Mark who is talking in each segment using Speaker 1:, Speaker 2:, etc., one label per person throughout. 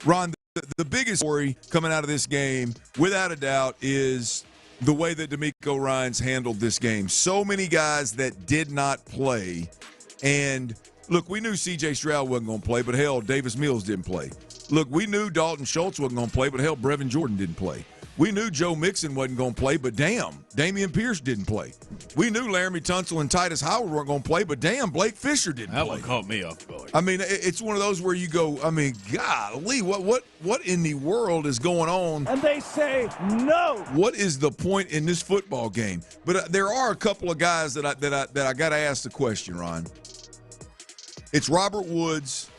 Speaker 1: Ron, the biggest story coming out of this game, without a doubt, is the way that DeMeco Ryans handled this game. So many guys that did not play. And, look, we knew C.J. Stroud wasn't going to play, but, hell, Davis Mills didn't play. Look, we knew Dalton Schultz wasn't going to play, but, hell, Brevin Jordan didn't play. We knew Joe Mixon wasn't going to play, but, damn, Damen Pierce didn't play. We knew Laramie Tunsil and Titus Howard weren't going to play, but, damn, Blake Fisher didn't play.
Speaker 2: That one caught me off guard.
Speaker 1: I mean, it's one of those where you go, I mean, golly, what in the world is going on?
Speaker 3: And they say no.
Speaker 1: What is the point in this football game? But there are a couple of guys that I got to ask the question, Ron. It's Robert Woods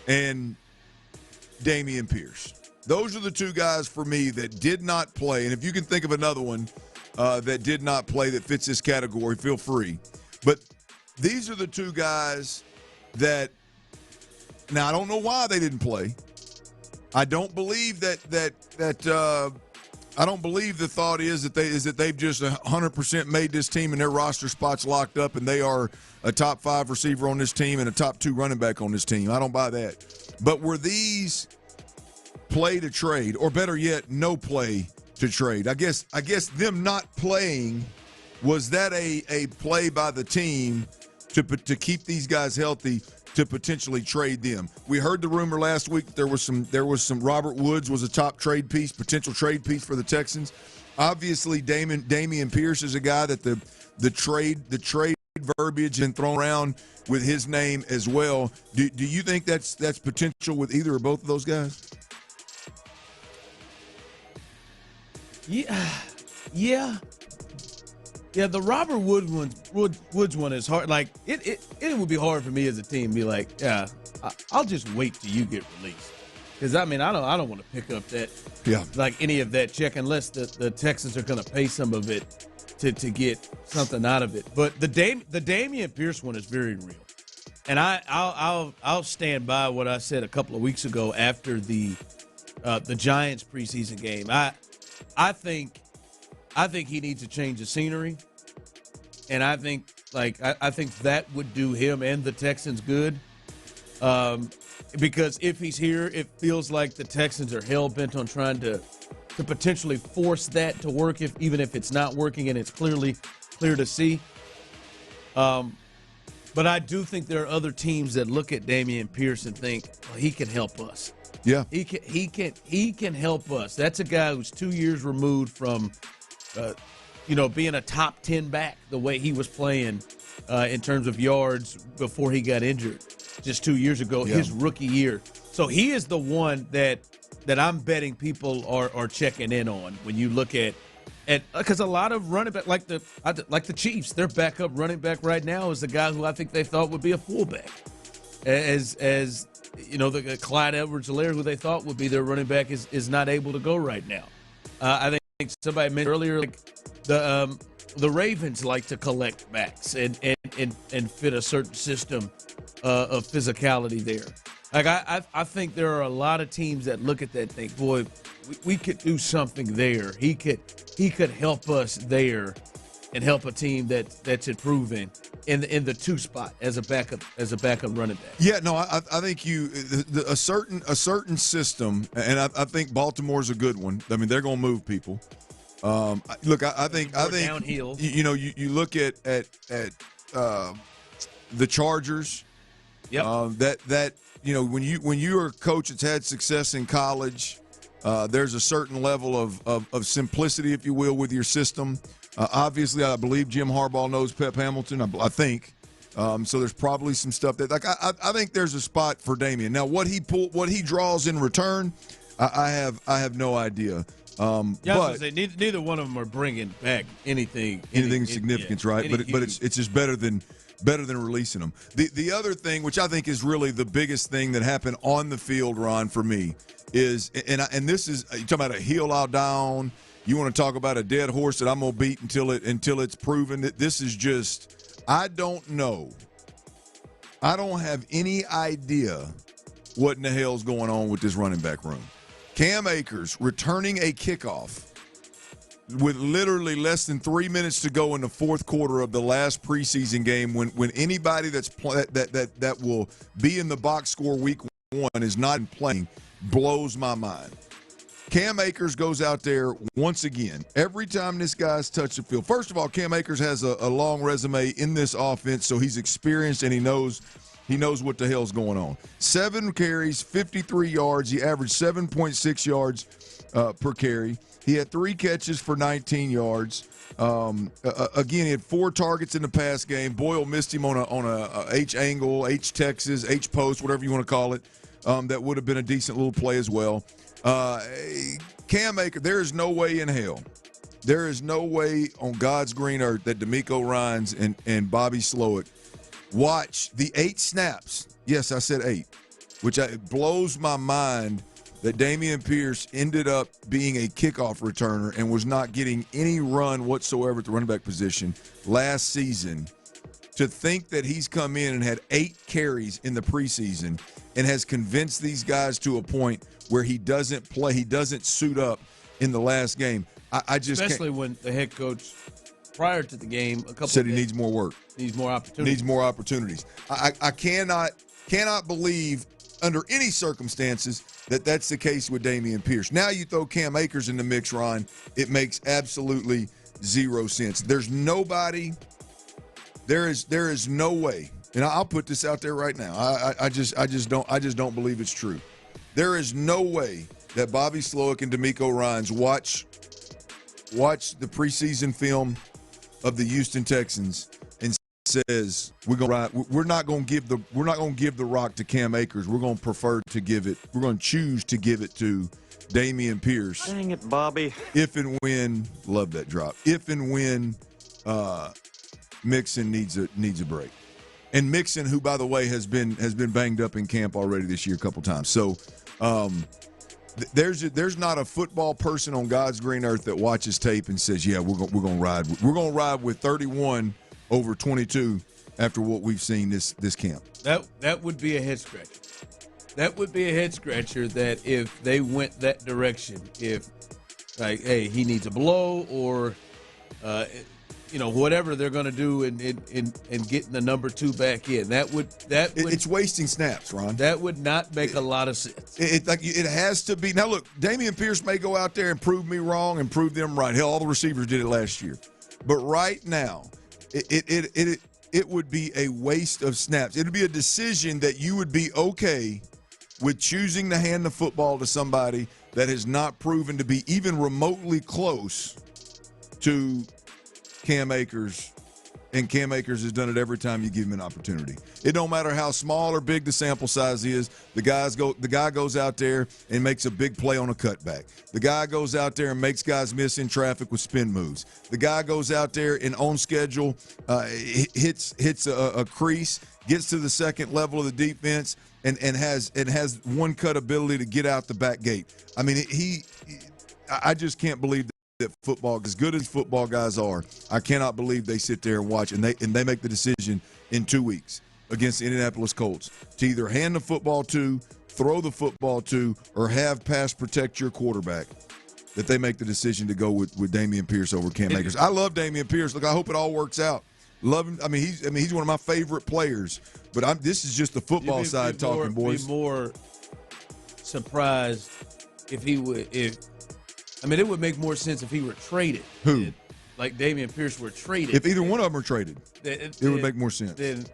Speaker 1: and Damen Pierce. Those are the two guys for me that did not play. And if you can think of another one that did not play that fits this category, feel free. But these are the two guys that – now, I don't know why they didn't play. I don't believe that I don't believe the thought is that they've just 100% made this team and their roster spots locked up and they are a top 5 receiver on this team and a top 2 running back on this team. I don't buy that. But were these – play to trade, or better yet, no play to trade? I guess them not playing, was that a play by the team to keep these guys healthy to potentially trade them? We heard the rumor last week that there was some Robert Woods was a top trade piece, potential trade piece for the Texans. Obviously, Damen Pierce is a guy that the trade verbiage and thrown around with his name as well. Do you think that's potential with either or both of those guys?
Speaker 2: Yeah. The Robert Woods one is hard. Like it would be hard for me as a team to be like, yeah, I'll just wait till you get released, because I mean I don't want to pick up that like any of that check unless the Texans are going to pay some of it to get something out of it. But the Damen Pierce one is very real, and I'll stand by what I said a couple of weeks ago after the Giants preseason game. I think he needs to change the scenery, and I think that would do him and the Texans good. Because if he's here, it feels like the Texans are hell bent on trying to potentially force that to work, even if it's not working and it's clear to see. But I do think there are other teams that look at Damen Pierce and think, well, he can help us.
Speaker 1: Yeah,
Speaker 2: he can help us. That's a guy who's 2 years removed from, being a top 10 back the way he was playing in terms of yards before he got injured just 2 years ago, his rookie year. So he is the one that I'm betting people are checking in on when you look at because a lot of running back like the Chiefs, their backup running back right now is the guy who I think they thought would be a fullback, as the Clyde Edwards-Helaire, who they thought would be their running back, is not able to go right now. I think somebody mentioned earlier, like the Ravens like to collect backs and fit a certain system of physicality there. Like I think there are a lot of teams that look at that and think, boy, we could do something there. He could help us there and help a team that's improving in the 2 spot as a backup running back.
Speaker 1: Yeah, no, I think a certain system, and I think Baltimore's a good one. I mean, they're going to move people. Look, I think
Speaker 2: downhill.
Speaker 1: You look at the Chargers.
Speaker 2: Yep.
Speaker 1: When you're a coach that's had success in college, there's a certain level of simplicity, if you will, with your system. Obviously, I believe Jim Harbaugh knows Pep Hamilton. I think so. There's probably some stuff that I think there's a spot for Damen. Now, what he draws in return, I have no idea.
Speaker 2: I was going to say, neither one of them are bringing back anything
Speaker 1: significant, right? But it's just better than releasing them. The other thing, which I think is really the biggest thing that happened on the field, Ron, for me, is and this is, you talking about a heel out down. You want to talk about a dead horse that I'm gonna beat until it's proven that this is just, I don't know. I don't have any idea what in the hell's going on with this running back room. Cam Akers returning a kickoff with literally less than 3 minutes to go in the fourth quarter of the last preseason game, when anybody that will be in the box score week 1 is not playing. blows my mind. Cam Akers goes out there once again. Every time this guy's touched the field, first of all, Cam Akers has a long resume in this offense, so he's experienced and he knows what the hell's going on. 7 carries, 53 yards. He averaged 7.6 yards per carry. He had 3 catches for 19 yards. Again, he had 4 targets in the pass game. Boyle missed him on a H angle, H Texas, H post, whatever you want to call it. That would have been a decent little play as well. Cam Akers, there is no way in hell. There is no way on God's green earth that D'Amico Ryans and Bobby Slowick watch the 8 snaps. Yes, I said 8, which it blows my mind that Damen Pierce ended up being a kickoff returner and was not getting any run whatsoever at the running back position last season. To think that he's come in and had 8 carries in the preseason and has convinced these guys to a point where he doesn't play, he doesn't suit up in the last game. I just
Speaker 2: especially when the head coach prior to the game
Speaker 1: said he needs more work,
Speaker 2: needs more opportunities.
Speaker 1: I cannot believe under any circumstances that that's the case with Damen Pierce. Now you throw Cam Akers in the mix, Ron, it makes absolutely zero sense. There's nobody. There is no way, and I'll put this out there right now. I just don't believe it's true. There is no way that Bobby Slowick and D'Amico Ryans watch the preseason film of the Houston Texans and says we're not going to give the rock to Cam Akers. We're going to choose to give it to Damen Pierce.
Speaker 4: Dang it, Bobby.
Speaker 1: If and when, love that drop. If and when Mixon needs a break. And Mixon, who by the way has been banged up in camp already this year a couple times. So there's not a football person on God's green earth that watches tape and says, "Yeah, we're going to ride with 31 over 22 after what we've seen this camp."
Speaker 2: That would be a head scratcher. That would be a head scratcher that if they went that direction, if like, hey, he needs a blow or whatever they're going to do and getting the number 2 back in. It's
Speaker 1: wasting snaps, Ron.
Speaker 2: That would not make a lot of sense.
Speaker 1: It has to be. Now look, Damen Pierce may go out there and prove me wrong and prove them right. Hell, all the receivers did it last year. But right now, it would be a waste of snaps. It would be a decision that you would be okay with choosing to hand the football to somebody that has not proven to be even remotely close to Cam Akers, and Cam Akers has done it every time you give him an opportunity. It don't matter how small or big the sample size is. The guy goes out there and makes a big play on a cutback. The guy goes out there and makes guys miss in traffic with spin moves. The guy goes out there and on schedule hits a crease, gets to the second level of the defense, and has one cut ability to get out the back gate. I mean, I just can't believe that football, as good as football guys are, I cannot believe they sit there and watch and they make the decision in 2 weeks against the Indianapolis Colts to either hand the football to, throw the football to, or have pass protect your quarterback. That they make the decision to go with Damen Pierce over Cam Akers. I love Damen Pierce. Look, I hope it all works out. Love him. I mean, he's one of my favorite players. But this is just the football side talking, boys.
Speaker 2: Be more surprised if he would it would make more sense if he were traded.
Speaker 1: Who?
Speaker 2: Like Damen Pierce were traded.
Speaker 1: If either one of them are traded, it would make more sense.
Speaker 2: Then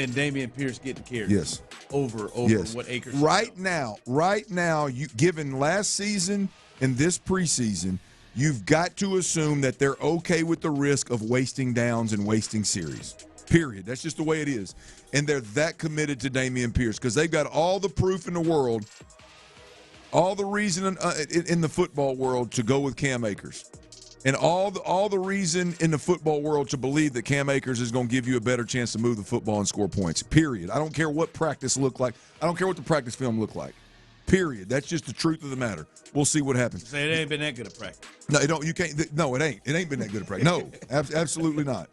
Speaker 2: Damen Pierce getting carried.
Speaker 1: Yes.
Speaker 2: Over
Speaker 1: yes.
Speaker 2: what Akers.
Speaker 1: Right now, you given last season and this preseason, you've got to assume that they're okay with the risk of wasting downs and wasting series. Period. That's just the way it is. And they're that committed to Damen Pierce because they've got all the proof in the world, all the reason in the football world to go with Cam Akers, and all the reason in the football world to believe that Cam Akers is going to give you a better chance to move the football and score points. Period. I don't care what practice looked like. I don't care what the practice film looked like. Period. That's just the truth of the matter. We'll see what happens.
Speaker 2: So it ain't been that good of practice.
Speaker 1: No, it don't. You can't. No, it ain't. It ain't been that good of practice. No, absolutely not.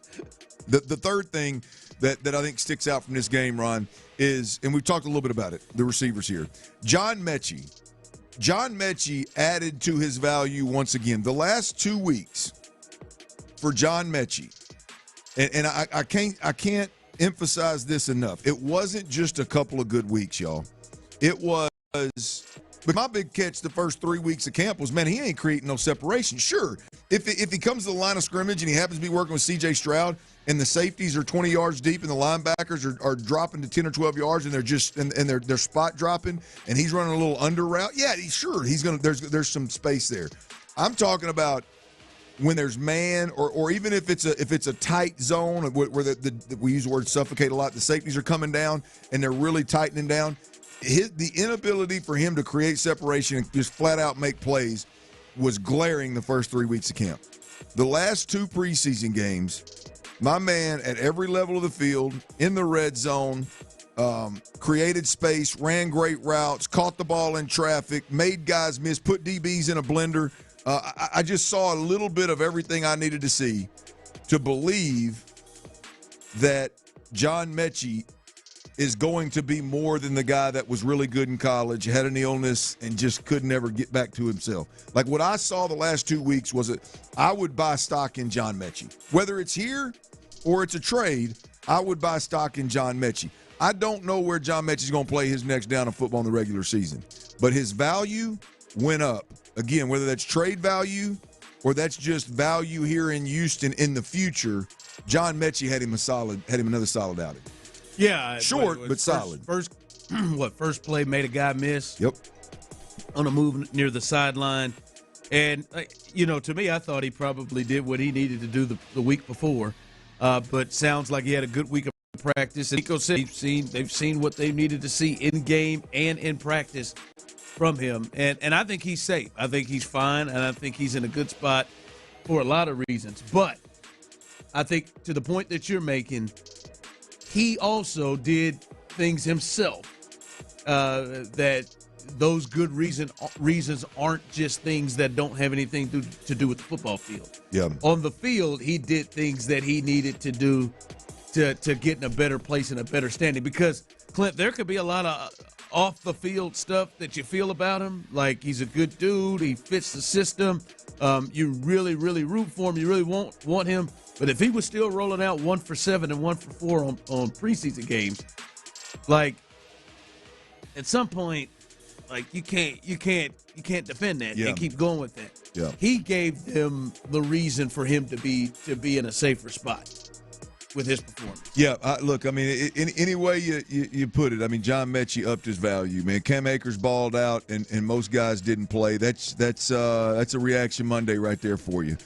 Speaker 1: The third thing that I think sticks out from this game, Ron, is, and we've talked a little bit about it, the receivers here. John Mechie added to his value once again. The last 2 weeks for John Mechie, and I can't emphasize this enough. It wasn't just a couple of good weeks, y'all. It was But my big catch the first 3 weeks of camp was, man, he ain't creating no separation. Sure, if he comes to the line of scrimmage and he happens to be working with C.J. Stroud and the safeties are 20 yards deep and the linebackers are dropping to 10 or 12 yards and they're just and they're spot dropping and he's running a little under route, yeah, he's gonna there's some space there. I'm talking about when there's man or even if it's a tight zone where we use the word suffocate a lot, the safeties are coming down and they're really tightening down. The inability for him to create separation and just flat out make plays was glaring the first 3 weeks of camp. The last 2 preseason games, my man at every level of the field, in the red zone, created space, ran great routes, caught the ball in traffic, made guys miss, put DBs in a blender. I just saw a little bit of everything I needed to see to believe that John Mechie is going to be more than the guy that was really good in college, had an illness, and just could never get back to himself. Like what I saw the last 2 weeks was I would buy stock in John Mechie. Whether it's here or it's a trade, I would buy stock in John Mechie. I don't know where John Mechie's going to play his next down of football in the regular season, but his value went up. Again, whether that's trade value or that's just value here in Houston in the future, John Mechie had him another solid outing.
Speaker 2: Yeah,
Speaker 1: short but solid.
Speaker 2: First play made a guy miss.
Speaker 1: Yep.
Speaker 2: On a move near the sideline, and to me, I thought he probably did what he needed to do the week before. But sounds like he had a good week of practice. And Nico said they've seen what they needed to see in game and in practice from him, and I think he's safe. I think he's fine, and I think he's in a good spot for a lot of reasons. But I think to the point that you're making, he also did things himself that those good reasons aren't just things that don't have anything to do with the football field.
Speaker 1: Yeah.
Speaker 2: On the field, he did things that he needed to do to get in a better place and a better standing. Because, Clint, there could be a lot of off-the-field stuff that you feel about him. Like, he's a good dude. He fits the system. You really, really root for him. You really want him. But if he was still rolling out 1 for 7 and 1 for 4 on preseason games, like at some point, like you can't defend that and keep going with that.
Speaker 1: Yeah.
Speaker 2: He gave them the reason for him to be in a safer spot with his performance. Yeah,
Speaker 1: look, I mean, any way you put it, I mean, John Mechie upped his value. Man, Cam Akers balled out, and most guys didn't play. That's a reaction Monday right there for you.